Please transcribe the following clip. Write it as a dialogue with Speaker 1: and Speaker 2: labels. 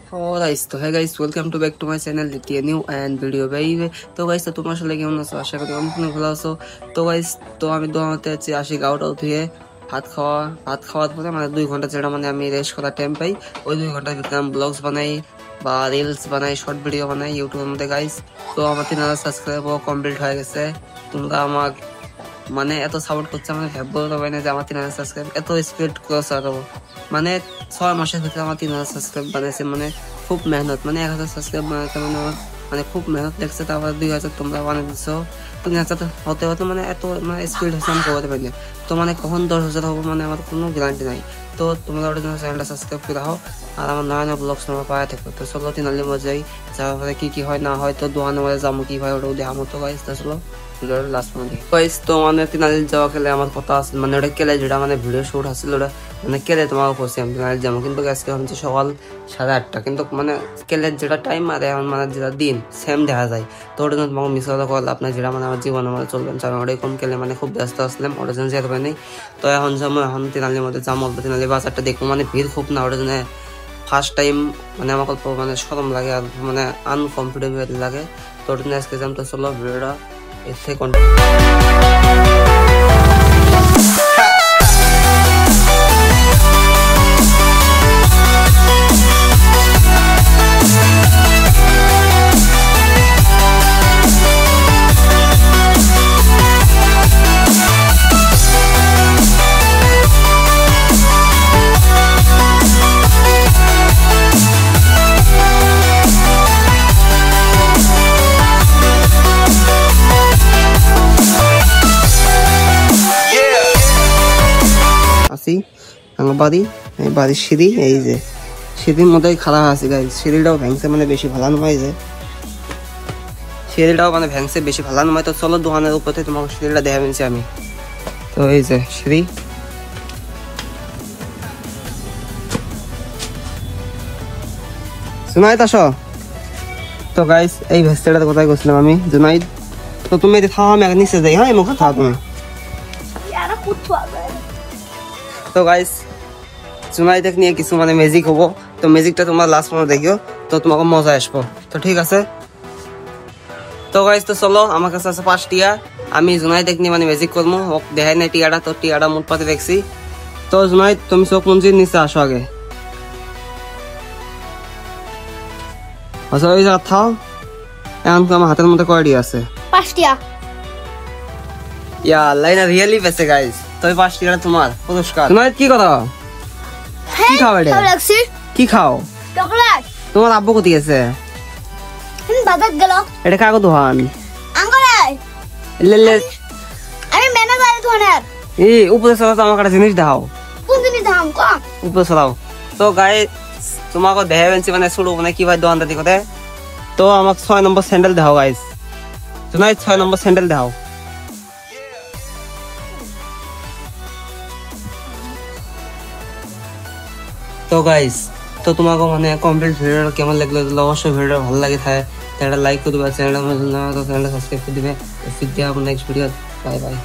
Speaker 1: Alright, so hey guys, welcome to back to my channel, a new and video baby. তো guys, তো তোমার সাথে কেমন আছো? আশা করি অনেক ভালো আছো। তো guys, তো আমি দোয়াতে আছি আশিক আউট ধুয়ে ভাত খাওয়ার পরে মানে 2 ঘন্টা যেটা মানে আমি রেস্ট করার টাইম পাই, ওই 2 ঘন্টার ভিতরে আমি ব্লগস বানাই বা রিলস বানাই, শর্ট ভিডিও বানাই ইউটিউবের মধ্যে গাইস। তো আমার 3000 সাবস্ক্রাইবার কমপ্লিট হয়ে গেছে। তোমরা আমার মানে এত সাপোর্ট করছে, মানে ভাববো তবে না যে আমার 3000 সাবস্ক্রাইব এত স্পিড ক্রস আরো মানে 6 মাসের ভিতরে আমার 3000 সাবস্ক্রাইব বানাইছে। মানে খুব মেহনত, মানে 1000 সাবস্ক্রাইব বানাতে মানে খুব মেহনত লাগছে। তারপর 2000 তোমরা বানিয়ে দিচ্ছ, 3000 হতে হতে মানে এত মানে স্পিড হচ্ছে আমি করতে পারি না। তো মানে কখন 10,000 হবো মানে আমার কোনো গ্যারান্টি নাই। তো তোমরা ওটা জন্য চ্যানেলটা সাবস্ক্রাইব করে দাও আর আমার নয়া নয়া ব্লগস তোমরা পাওয়া থাকো। তো চলো তিনালি মজাই যাওয়ার পরে কি হয় না হয়, তো দোকানে মধ্যে যাবো কি হয় ওটাও দেখার মতো গাইস। তো চলো লাস্ট মধ্যে গাইস, তো মানে তিনালি যাওয়া খেলে আমার কথা আছে, মানে ওটা কেলে যেটা মানে ভিডিও শুট আসছিল ওটা মানে কেলে তোমাকে করছি আমি তিনালি যাবো, কিন্তু আজকে হচ্ছে সকাল 8:30, কিন্তু মানে কেলের যেটা টাইম আর এখন মানে যেটা দিন সেম দেখা যায়। তো ওটা জন্য তোমাকে মিস কথা করলে আপনার যেটা মানে আমার জীবনে মানে চলবেন চান ওটাই কম কেলে মানে খুব ব্যস্ত আসলাম, ওটা জন্য যেতে পারি। তো এখন যাবো, এখন তিনালির মধ্যে যাবো, তিনালি বাজারটা দেখবো, মানে ভিড় খুব না, ওটা জন্য ফার্স্ট টাইম মানে আমার অল্প মানে শরম লাগে আর মানে আনকমফোর্টেবল লাগে। তো ওটা জন্য আজকে যাম। তো চলো ভিডিওটা এর থেকে বাড়ির সিঁড়ি, এই যে সিঁড়ির মধ্যে খারাপ আছে গাইস। সিঁড়িটাও ভ্যাংসে মানে বেশি ভালো নয়, যে সিঁড়িটাও মানে ভ্যাংসে বেশি ভালো নয়। তো চলো দোকানের উপরে তোমাকে সিঁড়িটা দেখা পেয়েছি আমি। তো এই যে সিঁড়ি, জুনাইদ আসো। তো গাইস এই ভেস্টাটা কোথায় গেছিলাম আমি, জুনাইদ। তো তুমি এটি থাও, আমি আগে নিচে যাই। হ্যাঁ মুখে থাও তুমি। তো গাইস জুনাইদকে নিয়ে কিছু মানে ম্যাজিক হবো, তো ম্যাজিকটা তোমরা লাস্ট পর্যন্ত দেখিও, তো তোমাকে মজা আসবো। তো ঠিক আছে, তো গাইস তো চলো, আমার কাছে আছে 5 টিয়া। আমি জুনাইদকে নিয়ে মানে ম্যাজিক করবো, ওক দেখাই নাই টিয়াটা, তো টিয়াটা মুখ পাতে দেখছি। তো জুনাইদ তুমি চোখ মঞ্জির নিচে আসো আগে। আচ্ছা ওই জায়গা থাও। এখন আমার হাতের মধ্যে কয়টি আছে?
Speaker 2: 5 টিয়া।
Speaker 1: ইয়া লাইনা রিয়েলি বেসে গাইস। তো এই 5 টিয়াটা তোমার পুরস্কার। জুনাইদ কি কথা, কি খাও এটা? কি খাও?
Speaker 2: চকলেট।
Speaker 1: তোমার আব্বু কোথায় গেছে?
Speaker 2: বাজার গেল।
Speaker 1: এটা কাগজ দোকান
Speaker 2: আঙ্গলে
Speaker 1: লে
Speaker 2: আমি ম্যানেজার দোকানের।
Speaker 1: এই উপরে সরাও, আমার কাছে জিনিস দাও।
Speaker 2: কোন জিনিস দাম কম?
Speaker 1: উপরে সরাও। তো গাইস তোমাকে দেখাই বেঞ্চি মানে শুরু মানে কি ভাই দোকানদারি করে। তো আমাকে 6 নম্বর স্যান্ডেল দাও গাইস। জুনাইদ 6 নম্বর স্যান্ডেল দাও। তো গাইস তো তোমাকে মানে কমপ্লিট ভিডিওটা কেমন লাগলো, অবশ্যই ভিডিওটা ভালো লাগে থাকে একটা লাইক করে দিবা, চ্যানেলটা সাবস্ক্রাইব করে দিবে। ফির দেখা নেক্সট ভিডিও। Bye bye.